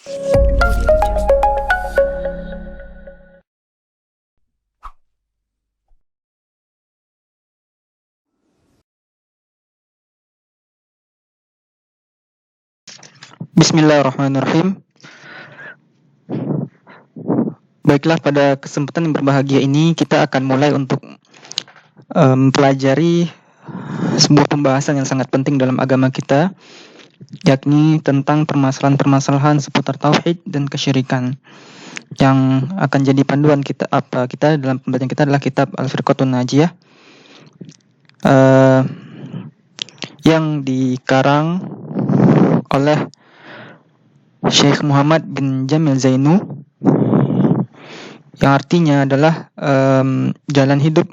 Bismillahirrahmanirrahim. Baiklah, pada kesempatan yang berbahagia ini kita akan mulai untuk mempelajari sebuah pembahasan yang sangat penting dalam agama kita, yakni tentang permasalahan-permasalahan seputar tauhid dan kesyirikan. Yang akan jadi panduan kita dalam pembelajaran kita adalah kitab Al-Firqatun Najiyah yang dikarang oleh Syekh Muhammad bin Jamil Zainu, yang artinya adalah jalan hidup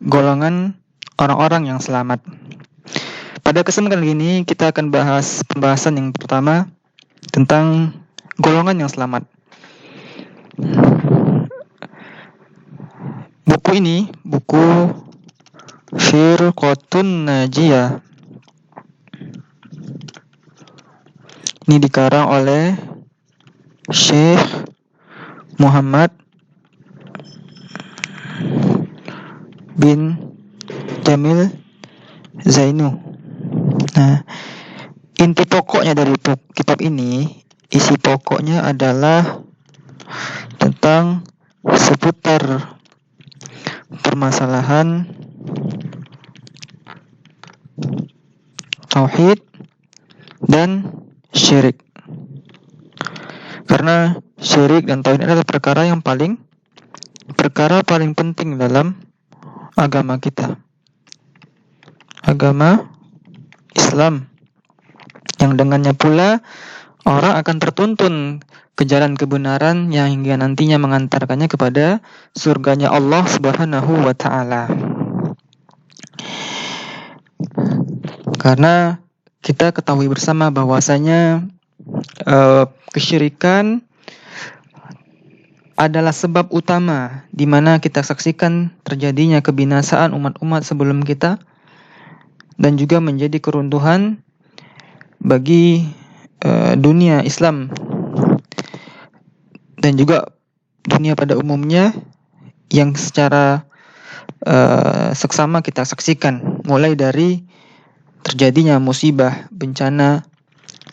golongan orang-orang yang selamat. Pada kesempatan kali ini kita akan bahas pembahasan yang pertama tentang golongan yang selamat. Buku ini, buku Firqatun Najiyah, ini dikarang oleh Syekh Muhammad bin Jamil Zainu. Nah, inti pokoknya dari kitab ini, isi pokoknya adalah tentang seputar permasalahan tauhid dan syirik. Karena syirik dan tauhid adalah perkara paling penting dalam agama kita, agama Islam, yang dengannya pula orang akan tertuntun ke jalan kebenaran yang hingga nantinya mengantarkannya kepada surganya Allah Subhanahu wa ta'ala. Karena kita ketahui bersama bahwasanya kesyirikan adalah sebab utama di mana kita saksikan terjadinya kebinasaan umat-umat sebelum kita, dan juga menjadi keruntuhan bagi dunia Islam dan juga dunia pada umumnya yang secara seksama kita saksikan, mulai dari terjadinya musibah, bencana,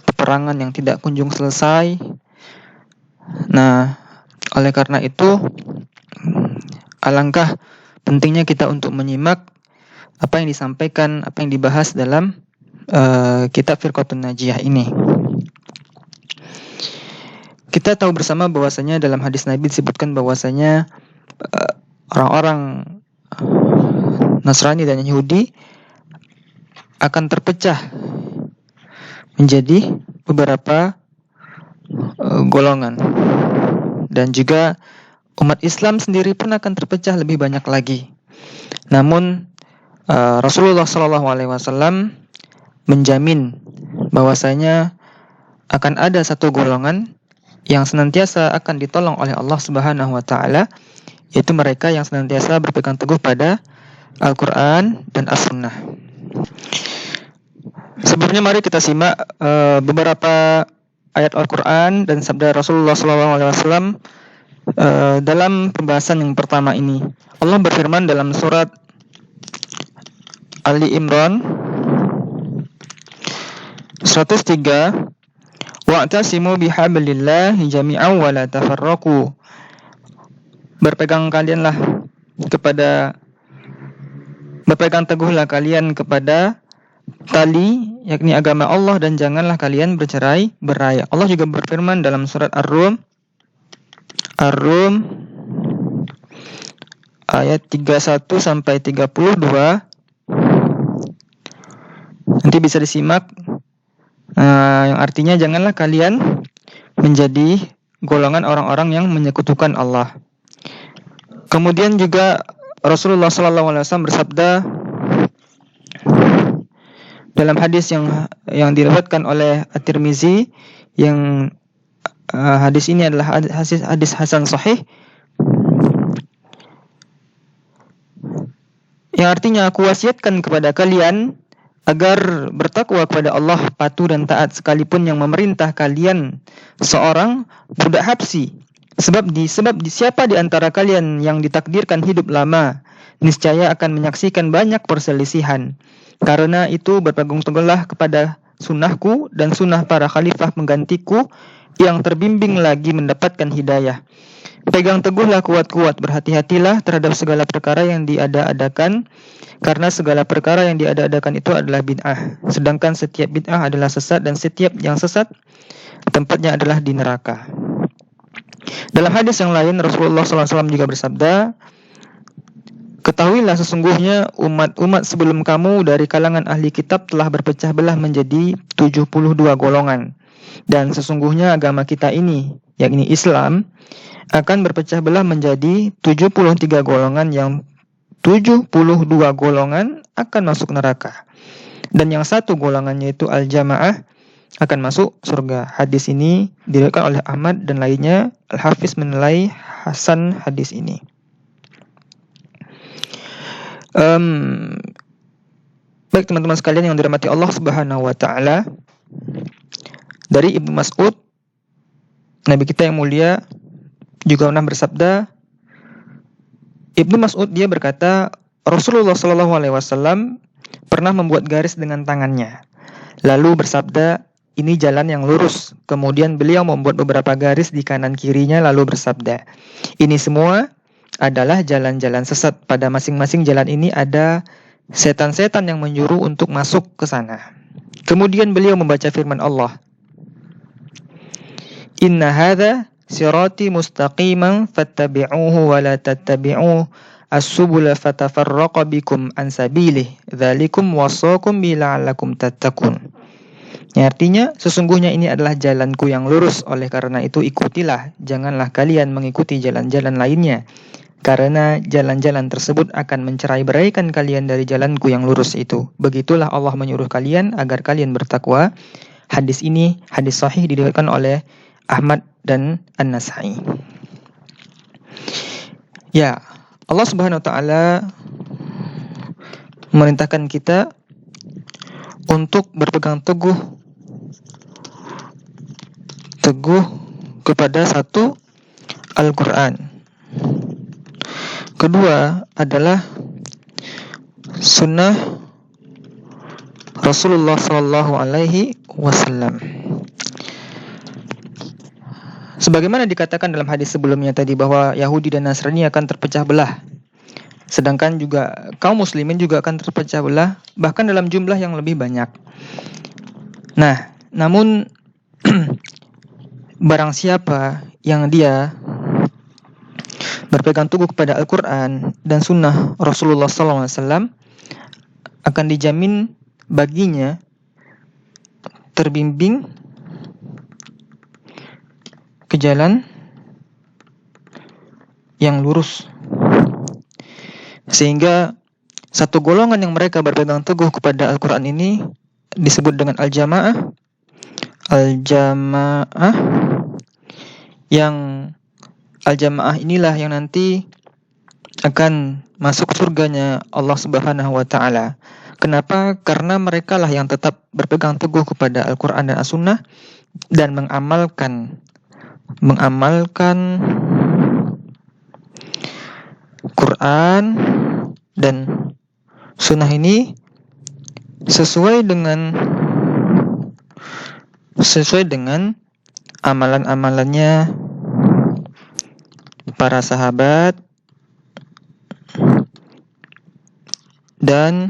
peperangan yang tidak kunjung selesai. Nah, oleh karena itu alangkah pentingnya kita untuk menyimak apa yang disampaikan, apa yang dibahas dalam kitab Firqatun Najiyah ini. Kita tahu bersama bahwasanya dalam hadis Nabi disebutkan bahwasanya orang-orang Nasrani dan Yahudi akan terpecah menjadi beberapa golongan, dan juga umat Islam sendiri pun akan terpecah lebih banyak lagi. Namun Rasulullah SAW menjamin bahwasanya akan ada satu golongan yang senantiasa akan ditolong oleh Allah Subhanahu wa ta'ala, yaitu mereka yang senantiasa berpegang teguh pada Al-Quran dan As-Sunnah. Sebelumnya mari kita simak beberapa ayat Al-Quran dan sabda Rasulullah SAW dalam pembahasan yang pertama ini. Allah berfirman dalam surat Ali Imran 103, wa'tasimu bihablillahi jami'an wa la tafarraqu. Berpegang teguhlah kalian kepada tali, yakni agama Allah, dan janganlah kalian bercerai-berai. Allah juga berfirman dalam surat Ar-Rum ayat 31 sampai 32. Nanti bisa disimak, yang artinya janganlah kalian menjadi golongan orang-orang yang menyekutukan Allah. Kemudian juga Rasulullah SAW bersabda dalam hadis yang diriwayatkan oleh At-Tirmizi, yang hadis ini adalah hadis hasan sahih, yang artinya, aku wasiatkan kepada kalian agar bertakwa kepada Allah, patuh dan taat, sekalipun yang memerintah kalian seorang budak habsi. Sebab siapa di antara kalian yang ditakdirkan hidup lama, niscaya akan menyaksikan banyak perselisihan. Karena itu berpegang teguhlah kepada sunnahku dan sunnah para khalifah penggantiku yang terbimbing lagi mendapatkan hidayah. Pegang teguhlah kuat-kuat, berhati-hatilah terhadap segala perkara yang diada-adakan, karena segala perkara yang diada-adakan itu adalah bid'ah. Sedangkan setiap bid'ah adalah sesat, dan setiap yang sesat tempatnya adalah di neraka. Dalam hadis yang lain, Rasulullah SAW juga bersabda, ketahuilah sesungguhnya umat-umat sebelum kamu dari kalangan ahli kitab telah berpecah belah menjadi 72 golongan. Dan sesungguhnya agama kita ini, yakni Islam, akan berpecah belah menjadi 73 golongan, yang 72 golongan akan masuk neraka. Dan yang satu golongannya itu al-jamaah akan masuk surga. Hadis ini diriwayatkan oleh Ahmad dan lainnya. Al-Hafiz menilai hasan hadis ini. Baik teman-teman sekalian yang dirahmati Allah Subhanahu wa taala, dari Ibnu Mas'ud, Nabi kita yang mulia juga pernah bersabda, Ibnu Mas'ud dia berkata, Rasulullah SAW pernah membuat garis dengan tangannya, lalu bersabda, ini jalan yang lurus. Kemudian beliau membuat beberapa garis di kanan kirinya, lalu bersabda, ini semua adalah jalan-jalan sesat. Pada masing-masing jalan ini ada setan-setan yang menyuruh untuk masuk ke sana. Kemudian beliau membaca firman Allah, inna hadza sirati mustaqiman fattabi'uhu wa la tattabi'u as-subula fatafarraqa bikum an sabilih dzalikum wasaqum bi la'allakum tattaqun. Artinya, sesungguhnya ini adalah jalanku yang lurus, oleh karena itu ikutilah, janganlah kalian mengikuti jalan-jalan lainnya, karena jalan-jalan tersebut akan mencerai-beraikan kalian dari jalanku yang lurus itu. Begitulah Allah menyuruh kalian agar kalian bertakwa. Hadis ini hadis sahih, diriwayatkan oleh Ahmad dan An-Nasai. Ya, Allah Subhanahu wa taala memerintahkan kita untuk berpegang teguh kepada satu, Al-Quran. Kedua adalah sunnah Rasulullah SAW. Sebagaimana dikatakan dalam hadis sebelumnya tadi bahwa Yahudi dan Nasrani akan terpecah belah, sedangkan juga kaum muslimin juga akan terpecah belah, bahkan dalam jumlah yang lebih banyak. Nah, namun barang siapa yang dia berpegang teguh kepada Al-Quran dan sunnah Rasulullah SAW, akan dijamin baginya terbimbing ke jalan yang lurus. Sehingga satu golongan yang mereka berpegang teguh kepada Al-Quran ini disebut dengan Al-Jamaah. Al-Jamaah, yang Al-Jamaah inilah yang nanti akan masuk surganya Allah Subhanahu wa taala. Kenapa? Karena mereka lah yang tetap berpegang teguh kepada Al-Quran dan As-Sunnah dan mengamalkan Quran dan Sunnah ini sesuai dengan amalan-amalannya para sahabat dan